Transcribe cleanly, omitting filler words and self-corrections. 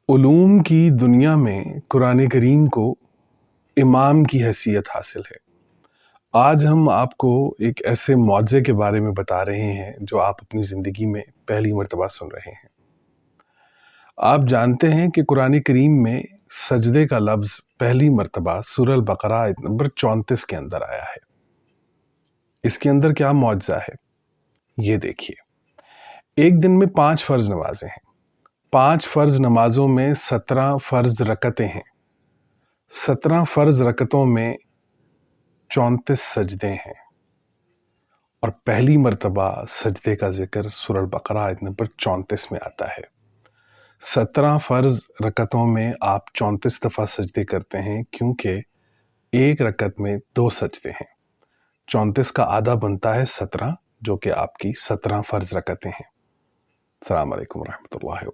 उलूम की दुनिया में कुरान करीम को इमाम की हैसियत हासिल है। आज हम आपको एक ऐसे मौज़े के बारे में बता रहे हैं जो आप अपनी ज़िंदगी में पहली मर्तबा सुन रहे हैं। आप जानते हैं कि कुरान करीम में सजदे का लफ्ज़ पहली मर्तबा सूरह अल बकरा आयत नंबर 34 के अंदर आया है। इसके अंदर क्या मौज़ा है, ये देखिए। एक दिन में 5 फ़र्ज़ नमाजें हैं। 5 फ़र्ज़ नमाजों में 17 फ़र्ज़ रकतें हैं। 17 फ़र्ज़ रकतों में 34 सजदे हैं और पहली मर्तबा सजदे का जिक्र सूरह अल बकरा आयत नंबर 34 में आता है। 17 फ़र्ज़ रकतों में आप 34 दफ़ा सजदे करते हैं, क्योंकि एक रकत में 2 सजदे हैं। 34 का आधा बनता है 17, जो कि आपकी 17 फ़र्ज़ रकतें हैं। अस्सलाम वालेकुम रहमतुल्लाहि।